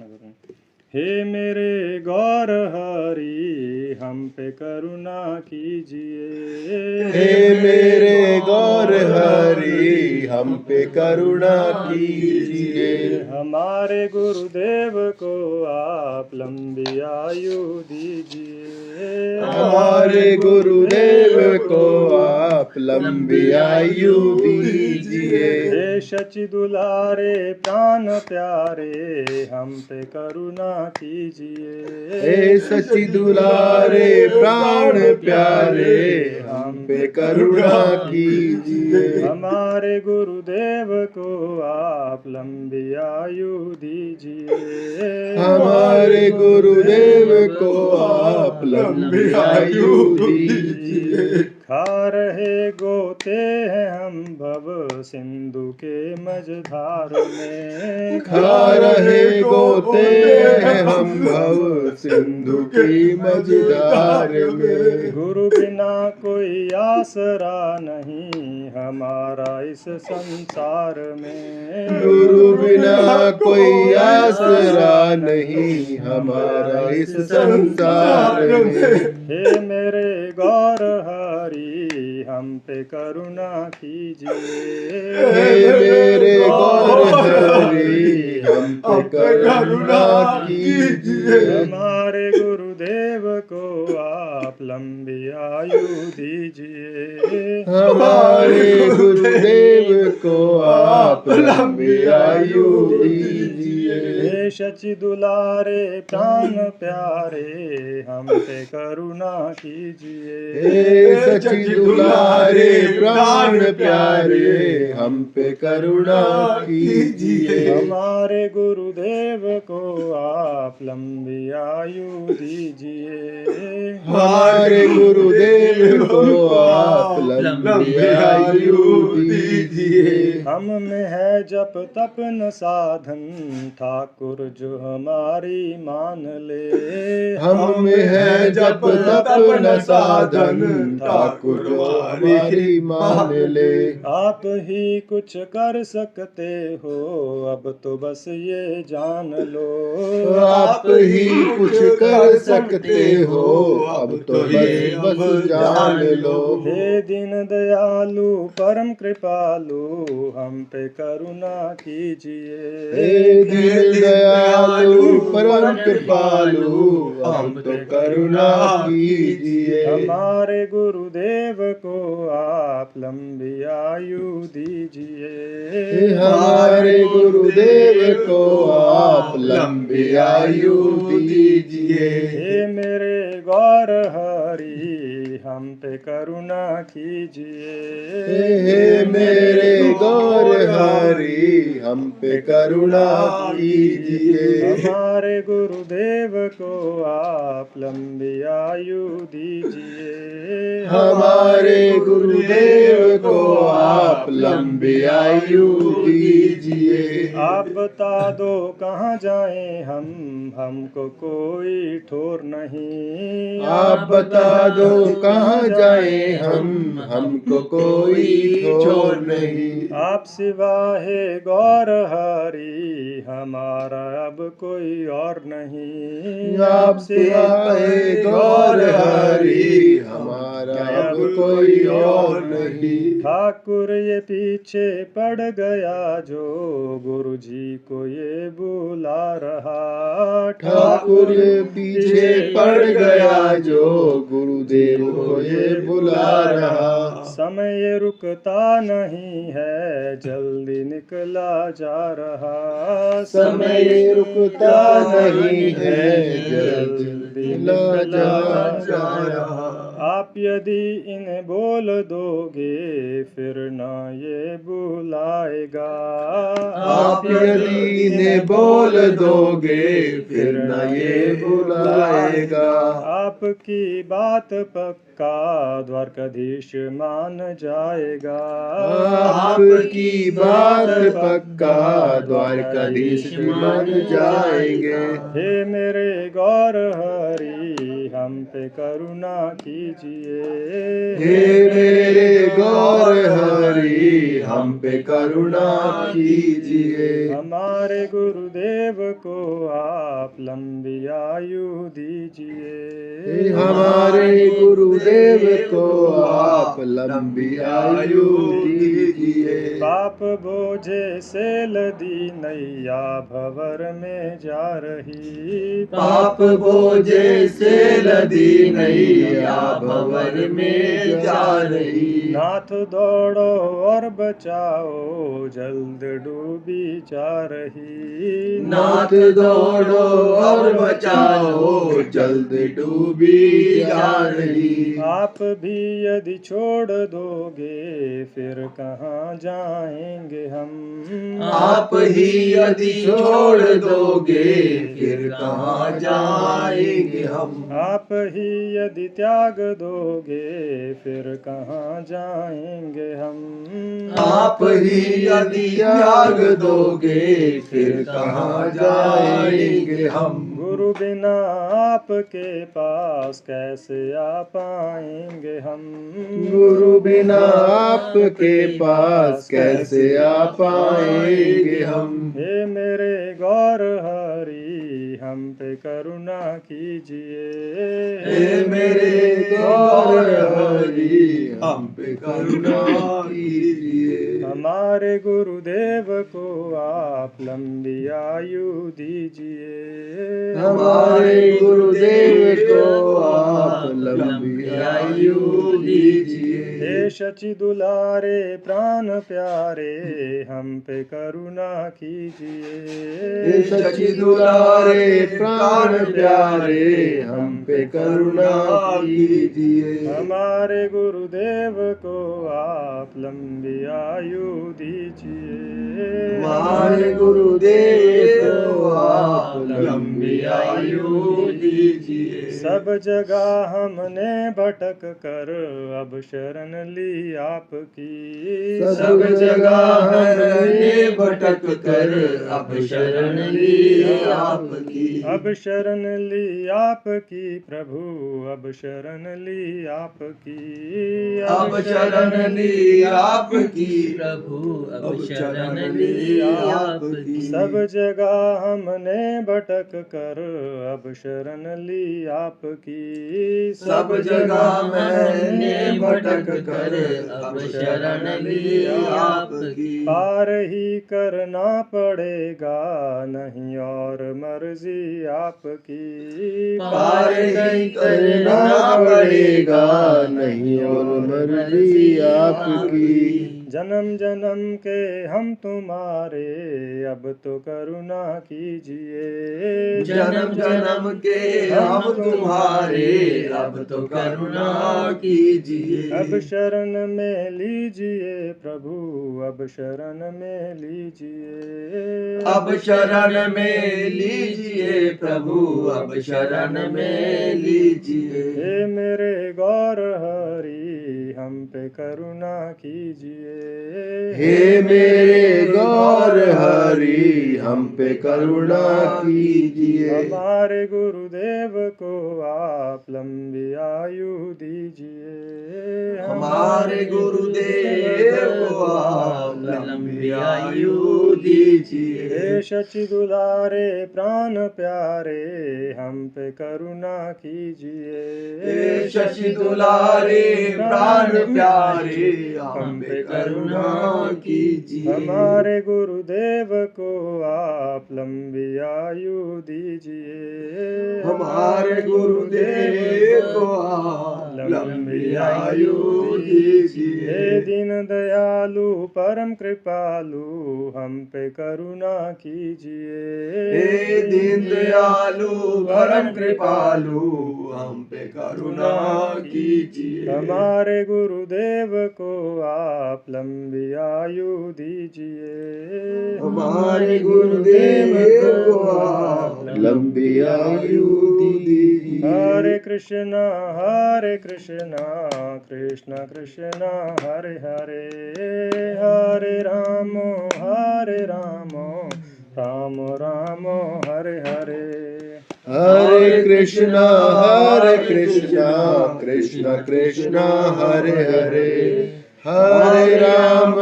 गुरु। हे मेरे गौर हरि हम पे करुणा कीजिए। हे मेरे गौर हरि हम पे करुणा कीजिए। हमारे गुरुदेव को आप लंबी आयु दीजिए। हमारे गुरुदेव को आप लंबी आयु दीजिए। हे शचि दुलारे प्राण प्यारे हम पे करुणा कीजिए। हे सची दुलारे प्राण प्यारे हम पे करुणा कीजिए। हमारे गुरुदेव को आप लंबी आयु दीजिए। हमारे गुरुदेव को आप लंबी आयु दीजिए। खा रहे गोते हैं हम भव सिंधु के मझधार में। खा रहे गोते हैं हम भव सिंधु की मझधार में। गुरु बिना कोई आसरा नहीं हमारा इस संसार में। गुरु बिना कोई आसरा नहीं हमारा इस संसार में। हे मेरे गौर हरि हम पे करुणा कीजिए। हे मेरे गौर हरि हम पे करुणा कीजिए। हमारे गुरुदेव को आप लंबी आयु दीजिए। हमारे गुरुदेव को आप लंबी आयु दीजिए। हे शचि दुलारे प्राण प्यारे हम पे करुणा कीजिए। हे सची दुलारे प्राण प्यारे हम पे करुणा कीजिए। हमारे गुरुदेव को आप लंबी आयु दीजिए। हमारे गुरुदेव को आप लंबी आयु दीजिए। हम में है जप तप न साधन ठाकुर जो हमारी मान ले। हम में है जप तप न साधन ठाकुर हमारी मान ले। आप ही कुछ कर सकते हो अब तो बस ये जान लो। आप ही कुछ कर सकते हो अब तो बस जान लो। हे दीन दयालु परम कृपालु हम पे करुणा कीजिए। हे दीन दयालु परम कृपालु हम तो करुणा कीजिए। हमारे गुरुदेव को आप लंबी आयु दीजिए। हमारे गुरुदेव को आप लंबी आयु दीजिए। हे मेरे गौर हरि हम पे करुणा कीजिए। हे मेरे गौर हरि हम पे करुणा कीजिए। हमारे गुरुदेव को आप लंबी आयु दीजिए। हमारे गुरुदेव को आप लंबी आयु दीजिए। आप बता दो कहाँ जाएं हमको कोई ठोर नहीं। आप बता दो कहाँ जाएं हमको कोई ठोर नहीं। आप सिवा है गौर हरि हमारा अब कोई और नहीं। आप सिवा है गौर हरि हमारा अब कोई और नहीं। ठाकुर ये पीछे पड़ गया जो गुरु जी को ये बुला रहा। ठाकुर पीछे पड़ गया जो गुरुदेव को ये बुला रहा। समय रुकता नहीं है जल्दी निकला जा रहा। समय रुकता नहीं है जल्दी निकला जा रहा। आप यदि इन्हें बोल दोगे फिर ना ये बुलाएगा। आप यदि इन्हें बोल दोगे फिर न ये बुलाएगा। आपकी बात पक्का द्वारकाधीश मान जाएगा। आपकी बात पक्का द्वारकाधीश मान जाएंगे। हे मेरे गौर हरि हम पे करुणा कीजिए। हे मेरे गौर हरि हम पे करुणा कीजिए। हमारे गुरुदेव को आप लंबी आयु दीजिए। हमारे गुरुदेव को आप लंबी आयु दीजिए। पाप बोझे से लदी नैया भंवर में जा रही। पाप बोझे से लदी नैया भंवर में जा रही। नाथ दौड़ो और बचाओ जल्द डूबी जा रही। नाथ दौड़ो और बचाओ जल्द डूबी जा रही। आप भी यदि छोड़ दोगे फिर कहाँ जाएंगे हम। आप ही यदि छोड़ दोगे फिर कहाँ जाएंगे हम। आप ही यदि त्याग दोगे फिर कहाँ जाएंगे हम। आप ही यदि त्याग दोगे फिर कहाँ जाएंगे हम। गुरु बिना आपके पास कैसे आ पाएंगे हम। गुरु बिना आपके पास कैसे आ पाएंगे हम। हे मेरे गौर हरि हम पे करुणा कीजिए। हे मेरे गौर हरि हम पे करुणा कीजिए। हमारे गुरुदेव को आप लंबी आयु दीजिए। हमारे गुरुदेव को आप लंबी आयु दीजिए। हे शचि दुलारे प्राण प्यारे हम पे करुणा कीजिए। हे शचि दुलारे प्राण प्यारे हम पे करुणा कीजिए। हमारे गुरुदेव को आप लंबी आयु दीजिए। हमारे गुरुदेव को आप लंबी आयु दीजिए। सब जगह हमने भटक कर अब शरण ली आपकी। सब जगह हमने भटक कर अब शरण ली आपकी। अब शरण ली आपकी प्रभु अब शरण ली आपकी। अब शरण ली आपकी प्रभु अब शरण ली आपकी। सब जगह हमने भटक कर अब शरण ली आपकी। सब जगह मैंने भटक कर अब शरण ली आपकी। पार ही करना पड़ेगा नहीं और मर्जी आपकी। पार ही करना पड़ेगा नहीं और मर्जी आपकी। जन्म जन्म के हम तुम्हारे अब तो करुणा कीजिए। जन्म जन्म के हम तुम्हारे अब तो करुणा कीजिए। अब शरण में लीजिए प्रभु अब शरण में लीजिए। अब शरण में लीजिए प्रभु अब शरण में लीजिए। हे मेरे गौर हरि हम पे करुणा कीजिए। हे मेरे गौर हरि हम पे करुणा कीजिए। हमारे गुरुदेव को आप लंबी आयु दीजिए। हमारे गुरुदेव को आप लंबी आयु दीजिए। हे शचि दुलारे प्राण प्यारे हम पे करुणा कीजिए। हे शशि दुलारे प्राण प्यारे हम पे करुणा कीजिए। हमारे गुरुदेव को आप लंबी आयु दीजिए। हमारे गुरुदेव को आप लंबी आयु दीजिए। हे दीन दयालु परम कृपालु हम पे करुणा कीजिए। हे दीन दयालु परम कृपालु हम पे करुणा कीजिए। हमारे गुरुदेव को आप लंबी आयु दीजिए। हमारे गुरुदेव को आप लंबी आयु दीजिए। हरे कृष्णा कृष्ण कृष्ण हरे हरे। हरे राम राम राम हरे हरे। हरे कृष्णा कृष्ण कृष्ण हरे हरे, हरे राम